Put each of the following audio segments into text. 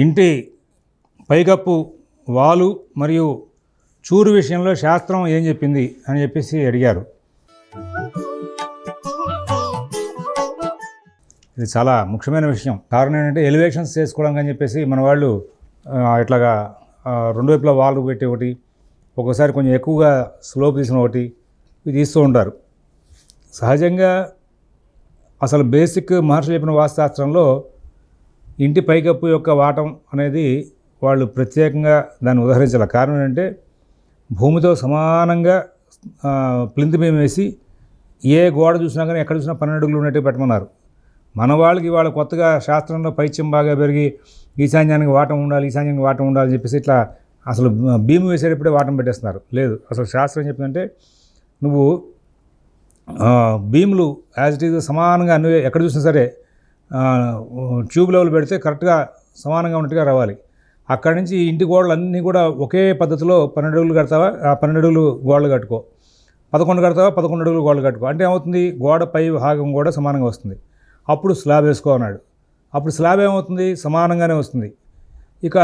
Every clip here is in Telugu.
ఇంటి పైకప్పు వాలు మరియు చూరు విషయంలో శాస్త్రం ఏం చెప్పింది అని చెప్పేసి అడిగారు. ఇది చాలా ముఖ్యమైన విషయం. కారణం ఏంటంటే ఎలివేషన్స్ చేసుకోవడానికి అని చెప్పేసి మన వాళ్ళు ఇట్లాగా రెండు వైపులా వాల్ పెట్టి ఒకటి, ఒక్కోసారి కొంచెం ఎక్కువగా స్లోప్ తీసిన ఒకటి ఇవి తీస్తూ ఉంటారు. సహజంగా అసలు బేసిక్ మహర్షులు చెప్పిన వాస్తుశాస్త్రంలో ఇంటి పైకప్పు యొక్క వాటం అనేది వాళ్ళు ప్రత్యేకంగా దాన్ని ఉదహరించాలి. కారణం ఏంటంటే భూమితో సమానంగా ప్లింత్ బీమ్ వేసి ఏ గోడ చూసినా కానీ ఎక్కడ చూసినా 12 అడుగులు ఉన్నట్టు పెట్టమన్నారు. మన వాళ్ళకి వాళ్ళ కొత్తగా శాస్త్రంలో పైత్యం బాగా పెరిగి ఈశాన్యానికి వాటం ఉండాలి, ఈశాన్యానికి వాటం ఉండాలి అని చెప్పేసి ఇట్లా అసలు భీము వేసేటప్పుడే వాటం పెట్టేస్తున్నారు. లేదు, అసలు శాస్త్రం చెప్పిందంటే నువ్వు భీములు యాజ్ ఇట్ ఈజ్ సమానంగా అన్ని ఎక్కడ చూసినా సరే ట్యూబ్ లెవెల్ పెడితే కరెక్ట్గా సమానంగా ఉన్నట్టుగా రావాలి. అక్కడి నుంచి ఇంటి గోడలు అన్నీ కూడా ఒకే పద్ధతిలో 12 అడుగులు కడతావా, ఆ 12 అడుగులు గోడలు కట్టుకో, 11 కడతావా 11 అడుగులు గోడలు కట్టుకో. అంటే ఏమవుతుంది, గోడ పై భాగం కూడా సమానంగా వస్తుంది. అప్పుడు స్లాబ్ వేసుకో అన్నాడు. అప్పుడు స్లాబ్ ఏమవుతుంది, సమానంగానే వస్తుంది. ఇక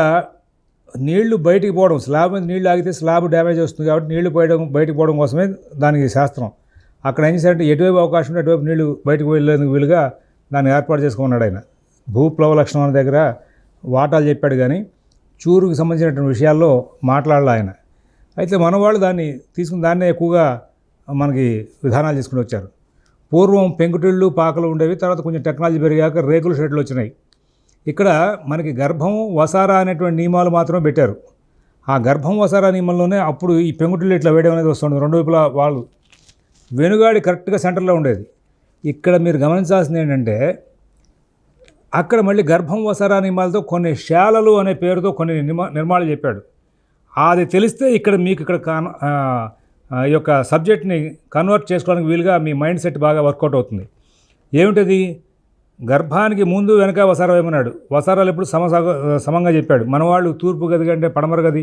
నీళ్లు బయటికి పోవడం, స్లాబ్ మీద నీళ్లు ఆగితే స్లాబ్ డ్యామేజ్ వస్తుంది కాబట్టి నీళ్లు బయటికి పోవడం కోసమే దానికి శాస్త్రం. అక్కడ ఏం చేశారంటే ఎటువైపు అవకాశం ఉంటే అటువైపు నీళ్లు బయటకు వెళ్ళేందుకు వీలుగా దాన్ని ఏర్పాటు చేసుకున్నాడు ఆయన. భూప్లవ లక్షణం అనే దగ్గర వాటాలు చెప్పాడు కానీ చూరుకు సంబంధించినటువంటి విషయాల్లో మాట్లాడాలి ఆయన. అయితే మన వాళ్ళు దాన్ని తీసుకుని దాన్నే ఎక్కువగా మనకి విధానాలు తీసుకుని వచ్చారు. పూర్వం పెంకుటిళ్ళు పాకలు ఉండేవి, తర్వాత కొంచెం టెక్నాలజీ పెరిగాక రేకుల షెడ్లు వచ్చినాయి. ఇక్కడ మనకి గర్భం వసారా అనేటువంటి నియమాలు మాత్రమే పెట్టారు. ఆ గర్భం వసారా నియమంలోనే అప్పుడు ఈ పెంకుటిళ్ళు ఇట్లా వేయడం అనేది వస్తుంది. రెండు వైపులా వాళ్ళు వెనుగాడి కరెక్ట్గా సెంటర్లో ఉండేది. ఇక్కడ మీరు గమనించాల్సింది ఏంటంటే అక్కడ మళ్ళీ గర్భం వసారా నియమాలతో కొన్ని శాలలు అనే పేరుతో కొన్ని నిర్మాణాలు చెప్పాడు. అది తెలిస్తే ఇక్కడ మీకు ఇక్కడ ఈ యొక్క సబ్జెక్ట్ని కన్వర్ట్ చేసుకోవడానికి వీలుగా మీ మైండ్ సెట్ బాగా వర్కౌట్ అవుతుంది. ఏమిటది, గర్భానికి ముందు వెనక వసారా వేయమన్నాడు. వసారాలు ఎప్పుడు సమంగా చెప్పాడు. మన వాళ్ళు తూర్పు గది కంటే పడమర గది,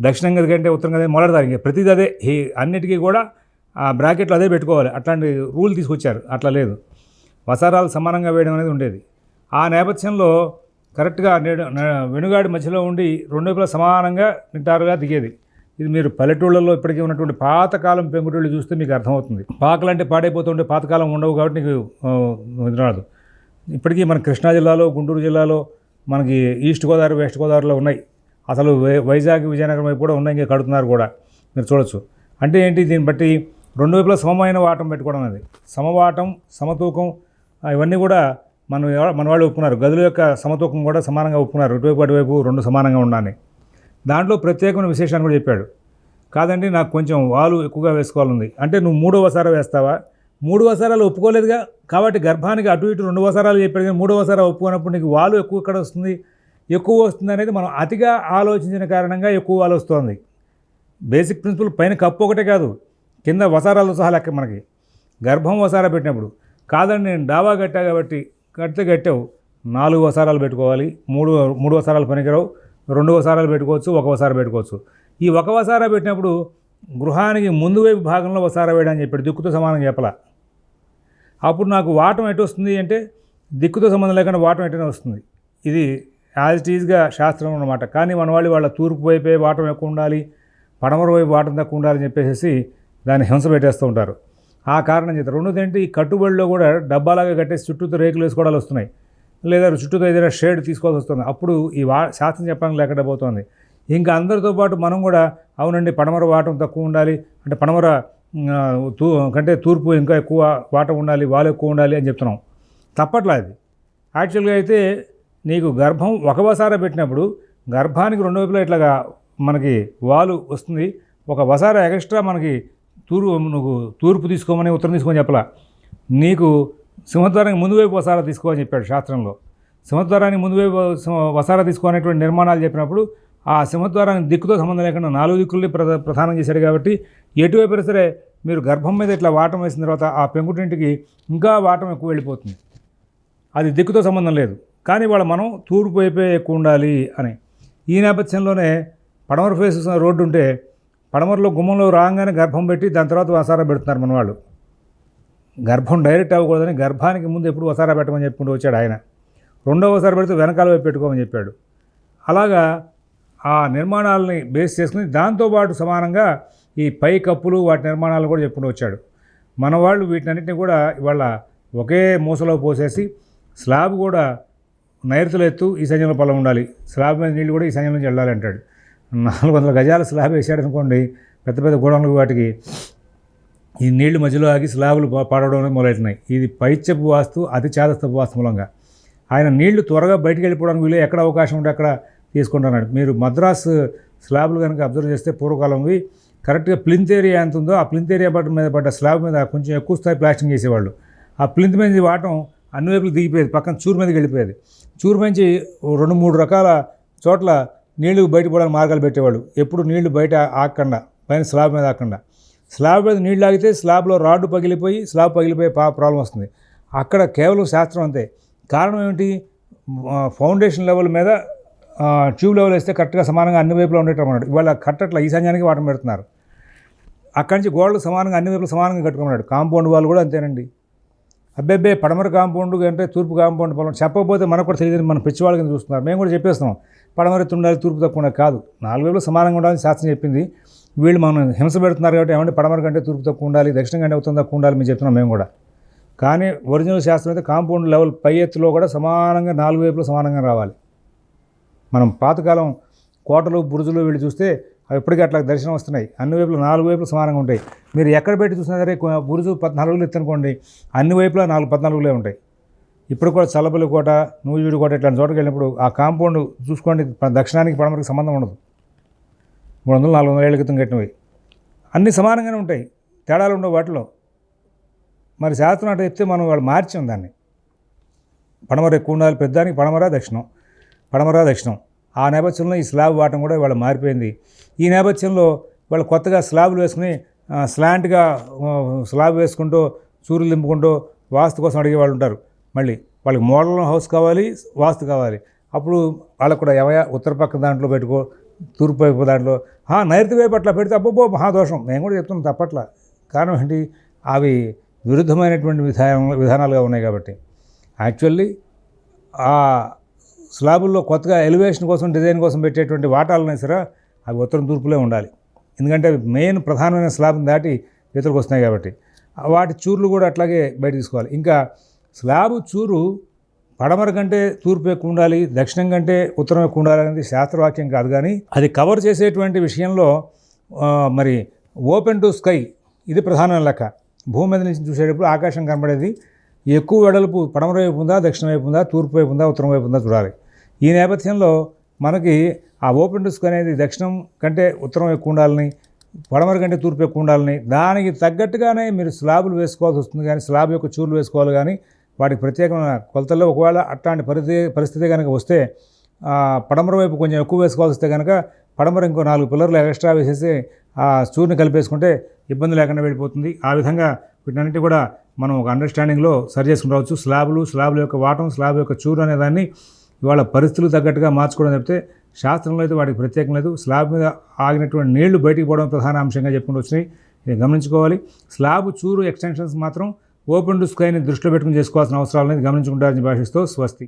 దక్షిణం గది కంటే ఉత్తరం గది మొదలెడతారు. ఇంకా ప్రతిదీ అదే, అన్నిటికీ కూడా ఆ బ్రాకెట్లు అదే పెట్టుకోవాలి. అట్లాంటి రూల్ తీసుకొచ్చారు. అట్లా లేదు, వసారాలు సమానంగా వేయడం అనేది ఉండేది. ఆ నేపథ్యంలో కరెక్ట్గా వెనుగాడి మధ్యలో ఉండి రెండు వైపులా సమానంగా నిటారుగా దిగేది. ఇది మీరు పల్లెటూళ్ళల్లో ఇప్పటికీ ఉన్నటువంటి పాతకాలం పెంకుటిళ్ళు చూస్తే మీకు అర్థమవుతుంది. పాకలంటే పాడైపోతుంటే పాతకాలం ఉండవు కాబట్టి నీకు ఇది రాదు. ఇప్పటికీ మన కృష్ణా జిల్లాలో, గుంటూరు జిల్లాలో, మనకి ఈస్ట్ గోదావరి, వెస్ట్ గోదావరిలో ఉన్నాయి. అసలు వైజాగ్, విజయనగరం వైపు కూడా ఉన్నాయి, ఇంకా కడుతున్నారు కూడా, మీరు చూడొచ్చు. అంటే ఏంటి, దీన్ని బట్టి రెండు వైపులా సమమైన వాటం పెట్టుకోవడం అనేది, సమవాటం, సమతూకం ఇవన్నీ కూడా మన వాళ్ళు ఒప్పుకున్నారు. గదుల యొక్క సమతూకం కూడా సమానంగా ఒప్పుకున్నారు. ఇటువైపు అటువైపు రెండు సమానంగా ఉండాలి. దాంట్లో ప్రత్యేకమైన విశేషాన్ని కూడా చెప్పాడు. కాదండి నాకు కొంచెం వాలు ఎక్కువగా వేసుకోవాలంది అంటే నువ్వు 3వ వసారా వేస్తావా, 3 వసారాలు ఒప్పుకోలేదుగా కాబట్టి గర్భానికి అటు ఇటు 2 వసారాలు చెప్పాడు. కానీ 3వ వసారా ఒప్పుకున్నప్పుడు నీకు వాలు ఎక్కువ ఎక్కడ వస్తుంది, ఎక్కువ వస్తుంది అనేది మనం అతిగా ఆలోచించిన కారణంగా ఎక్కువ వాలు వస్తుంది. బేసిక్ ప్రిన్సిపల్ పైన కప్పు ఒకటే కాదు, కింద వసారాలతో సహా లెక్క. మనకి గర్భం వసారా పెట్టినప్పుడు కాదండి నేను డాబా కట్టా కాబట్టి కట్టావు 4 వసారాలు పెట్టుకోవాలి, 3 వసారాలు పనికిరావు, 2 వసారాలు పెట్టుకోవచ్చు, 1 వసారా పెట్టుకోవచ్చు. ఈ 1 వసారా పెట్టినప్పుడు గృహానికి ముందు వైపు భాగంలో వసారా వేయడానికి చెప్పాడు, దిక్కుతో సమానం చెప్పలా. అప్పుడు నాకు వాటం ఎటు వస్తుంది అంటే దిక్కుతో సంబంధం లేకుండా వాటం ఎటనే వస్తుంది. ఇది యాజ్ ఇట్ ఈజ్గా శాస్త్రం అన్నమాట. కానీ మన వాళ్ళ తూర్పు వైపే వాటం ఎక్కువ ఉండాలి, పడమర వైపు వాటం తక్కువ ఉండాలని చెప్పేసి దాన్ని హింస పెట్టేస్తూ ఉంటారు. ఆ కారణం చేత. రెండోది ఏంటి, ఈ కట్టుబడిలో కూడా డబ్బాలాగా కట్టేసి చుట్టూతో రేకులు వేసుకోవడాలు వస్తున్నాయి, లేదా చుట్టూతో ఏదైనా షేడ్ తీసుకోవాల్సి వస్తుంది. అప్పుడు ఈ శాస్త్రం చెప్పడానికి లేకుండా పోతుంది. ఇంకా అందరితో పాటు మనం కూడా అవునండి పడమర వాటం తక్కువ ఉండాలి అంటే పడమర కంటే తూర్పు ఇంకా ఎక్కువ వాటం ఉండాలి, వాలు ఎక్కువ ఉండాలి అని చెప్తున్నాం. తప్పట్లా అది. యాక్చువల్గా అయితే నీకు గర్భం 1 వసారా పెట్టినప్పుడు గర్భానికి 2 వైపులా ఇట్లాగా మనకి వాలు వస్తుంది. 1 వసారా ఎక్స్ట్రా మనకి నువ్వు తూర్పు తీసుకోమని ఉత్తరం తీసుకోమని చెప్పలా. నీకు సింహద్వారానికి ముందు వైపు వసారా తీసుకోమని చెప్పాడు శాస్త్రంలో. సింహద్వారానికి ముందు వైపు వసారా తీసుకోనేటువంటి నిర్మాణాలు చెప్పినప్పుడు ఆ సింహద్వారానికి దిక్కుతో సంబంధం లేకుండా 4 దిక్కుల్ని ప్రధానం చేశాడు. కాబట్టి ఎటువైపు సరే మీరు గర్భం మీద ఇట్లా వాటం వేసిన తర్వాత ఆ పెంకుటింటికి ఇంకా వాటం ఎక్కువ వెళ్ళిపోతుంది. అది దిక్కుతో సంబంధం లేదు. కానీ మనం తూర్పు వైపే ఎక్కువ ఉండాలి అని. ఈ నేపథ్యంలోనే పడమర ఫేస్ రోడ్డు ఉంటే పడమరలో గుమ్మంలో రాగానే గర్భం పెట్టి దాని తర్వాత వసారా పెడుతున్నారు మన వాళ్ళు. గర్భం డైరెక్ట్ అవ్వకూడదని గర్భానికి ముందు ఎప్పుడు వసారా పెట్టమని చెప్పుకుంటూ వచ్చాడు ఆయన. 2వ వసారా పెడితే వెనకాల వైపు పెట్టుకోమని చెప్పాడు. అలాగా ఆ నిర్మాణాలని బేస్ చేసుకుని దాంతోపాటు సమానంగా ఈ పై కప్పులు వాటి నిర్మాణాలు కూడా చెప్పుకుంటూ వచ్చాడు. మన వాళ్ళు వీటినన్నింటినీ కూడా ఇవాళ ఒకే మూసలో పోసేసి స్లాబ్ కూడా నైరుతుల ఎత్తు ఈశాన్యంలో పొలం ఉండాలి, స్లాబ్ మీద నీళ్ళు కూడా ఈశాన్యం నుంచి వెళ్ళాలి అంటాడు. 400 గజాల స్లాబ్ వేసాడు అనుకోండి, పెద్ద పెద్ద గోడౌన్లు వాటికి ఈ నీళ్లు మధ్యలో ఆగి స్లాబులు పాడవడం మొదలెట్టినాయి. ఇది పైచెప్పు వాస్తు, అతి చేదస్తపు వాస్తు మూలంగా ఆయన నీళ్లు త్వరగా బయటికి వెళ్ళిపోవడానికి వీళ్ళు ఎక్కడ అవకాశం ఉంటే అక్కడ తీసుకుంటున్నాడు. మీరు మద్రాసు స్లాబ్లు కనుక అబ్జర్వ్ చేస్తే పూర్వకాలంవి కరెక్ట్గా ప్లింత్ ఏరియా ఎంత ఉందో ఆ ప్లింత్ ఏరియా మీద పడ్డ స్లాబ్ మీద కొంచెం ఎక్కువ స్థాయి ప్లాస్టింగ్ చేసేవాళ్ళు. ఆ ప్లింత్ మీద వాటం అన్ని వైపులు దిగిపోయేది, పక్కన చూరు మీదకి వెళ్ళిపోయేది. చూరు నుంచి 2-3 రకాల చోట్ల నీళ్లు బయటపోవడానికి మార్గాలు పెట్టేవాళ్ళు. ఎప్పుడు నీళ్లు బయట ఆగకుండా, పైన స్లాబ్ మీద ఆగకుండా. స్లాబ్ మీద నీళ్ళు ఆగితే స్లాబ్లో రాడ్డు పగిలిపోయి స్లాబ్ పగిలిపోయే ప్రాబ్లం వస్తుంది. అక్కడ కేవలం శాస్త్రం అంతే. కారణం ఏమిటి? ఫౌండేషన్ లెవెల్ మీద ట్యూబ్ లెవెల్ వేస్తే కరెక్ట్గా సమానంగా అన్ని వైపులో ఉండేటమన్నాడు. ఇవాళ కట్టట్ల ఈశాన్యానికి వాటం పెడుతున్నారు. అక్కడి నుంచి గోడలు సమానంగా అన్ని వైపులు సమానంగా కట్టుకున్నాడు. కాంపౌండ్ వాళ్ళు కూడా అంతేనండి. అబ్బెబ్బే పడమర కాంపౌండ్ అంటే తూర్పు కాంపౌండ్ పొలం చెప్పకపోతే మనకు కూడా తెలియదు, మన పిచ్చివాళ్ళ కింద చూస్తున్నారు. మేము కూడా చెప్పేస్తాం పడమర ఎత్తు ఉండాలి, తూర్పు తక్కువ కాదు, 4 వైపులు సమానంగా ఉండాలని శాస్త్రం చెప్పింది. వీళ్ళు మనం హింస పెడుతున్నారు కాబట్టి ఏమంటే పడమర కంటే తూర్పు తక్కువ ఉండాలి, దక్షిణం కంటే ఉత్తరం తక్కువ ఉండాలి మేము చెప్తున్నాం మేము కూడా. కానీ ఒరిజినల్ శాస్త్రం అయితే కాంపౌండ్ లెవెల్ పై ఎత్తులో కూడా సమానంగా 4 వైపులు సమానంగా రావాలి. మనం పాతకాలం కోటలు బురుజులు వీళ్ళు చూస్తే అవి ఇప్పటికీ అట్లా దర్శనం వస్తున్నాయి. అన్ని వైపులు 4 వైపులు సమానంగా ఉంటాయి. మీరు ఎక్కడ పెట్టి చూసినా సరే బురుజు 14 ఎత్తు అనుకోండి, అన్ని వైపులా 14 ఉంటాయి. ఇప్పుడు కూడా చల్లపల్లి కోట, నూజివీడు కోట ఇట్లాంటి చోటకి వెళ్ళినప్పుడు ఆ కాంపౌండ్ చూసుకోండి, దక్షిణానికి పడమరకు సంబంధం ఉండదు. 300-400 ఏళ్ల క్రితం కట్టినవి అన్నీ సమానంగానే ఉంటాయి, తేడాలు ఉండవు వాటిలో. మరి శాస్త్రం అంటే చెప్తే మనం వాళ్ళు మార్చాం దాన్ని. పడమర ఎక్కువ ఉండాలి, పెద్దానికి పడమర దక్షిణం, పడమర దక్షిణం. ఆ నేపథ్యంలో ఈ స్లాబ్ వాటం కూడా వాళ్ళు మారిపోయింది. ఈ నేపథ్యంలో వాళ్ళు కొత్తగా స్లాబ్లు వేసుకుని స్లాంట్గా స్లాబ్ వేసుకుంటూ చూరులు దింపుకుంటూ వాస్తు కోసం అడిగే వాళ్ళు ఉంటారు. మళ్ళీ వాళ్ళకి మోడల్ హౌస్ కావాలి, వాస్తు కావాలి. అప్పుడు వాళ్ళకు కూడా ఉత్తర పక్క దాంట్లో పెట్టుకో, తూర్పు వైపు దాంట్లో నైరుతి వైపు అట్లా పెడితే అబ్బో మహాదోషం. నేను కూడా చెప్తున్నాను తప్పట్ల. కారణం ఏంటి? అవి విరుద్ధమైనటువంటి విధానాలుగా ఉన్నాయి కాబట్టి. యాక్చువల్లీ ఆ స్లాబుల్లో కొత్తగా ఎలివేషన్ కోసం, డిజైన్ కోసం పెట్టేటువంటి వాటాలనే సరే అవి ఉత్తరం తూర్పులే ఉండాలి. ఎందుకంటే అవి మెయిన్ ప్రధానమైన స్లాబ్ని దాటి ఇతరులకు వస్తున్నాయి కాబట్టి. వాటి చూర్లు కూడా అట్లాగే బయట తీసుకోవాలి. ఇంకా స్లాబు చూరు పడమర కంటే తూర్పు ఎక్కువ ఉండాలి, దక్షిణం కంటే ఉత్తరం ఎక్కువ ఉండాలి అనేది శాస్త్రవాక్యం కాదు. కానీ అది కవర్ చేసేటువంటి విషయంలో మరి ఓపెన్ టు స్కై ఇది ప్రధానమైన లెక్క. భూమి మీద నుంచి చూసేటప్పుడు ఆకాశం కనబడేది ఎక్కువ వెడల్పు పడమర వైపు ఉందా, దక్షిణ వైపు ఉందా, తూర్పు వైపు ఉందా, ఉత్తరం వైపు ఉందా చూడాలి. ఈ నేపథ్యంలో మనకి ఆ ఓపెన్ టు స్కై అనేది దక్షిణం కంటే ఉత్తరం ఎక్కువ ఉండాలని, పడమర కంటే తూర్పు ఎక్కువ ఉండాలని, దానికి తగ్గట్టుగానే మీరు స్లాబులు వేసుకోవాల్సి వస్తుంది. కానీ స్లాబ్ యొక్క చూర్లు వేసుకోవాలి. కానీ వాటికి ప్రత్యేకమైన కొలతల్లో ఒకవేళ అట్లాంటి పరిస్థితి కనుక వస్తే పడమర వైపు కొంచెం ఎక్కువ వేసుకోవాల్సి వస్తే కనుక పడమర ఇంకో 4 పిల్లర్లు ఎక్స్ట్రా వేసేసి ఆ చూరుని కలిపేసుకుంటే ఇబ్బంది లేకుండా వెళ్ళిపోతుంది. ఆ విధంగా వీటన్నిటి కూడా మనం ఒక అండర్స్టాండింగ్లో సరి చేసుకుని రావచ్చు. స్లాబుల యొక్క వాటం, స్లాబ్ యొక్క చూరు అనే దాన్ని ఇవాళ పరిస్థితులు తగ్గట్టుగా మార్చుకోవడం చెప్తే శాస్త్రంలో అయితే వాటికి ప్రత్యేకం లేదు. స్లాబ్ మీద ఆగినటువంటి నీళ్లు బయటికి పోవడం ప్రధాన అంశంగా చెప్పుకుంటూ వచ్చినాయి. ఇది గమనించుకోవాలి. స్లాబ్ చూరు ఎక్స్టెన్షన్స్ మాత్రం ఓపెన్ టు స్కైని దృష్టిలో పెట్టుకుని చేసుకోవాల్సిన అవసరాలని గమనించుకుంటారని భాషిస్తూ స్వస్తి.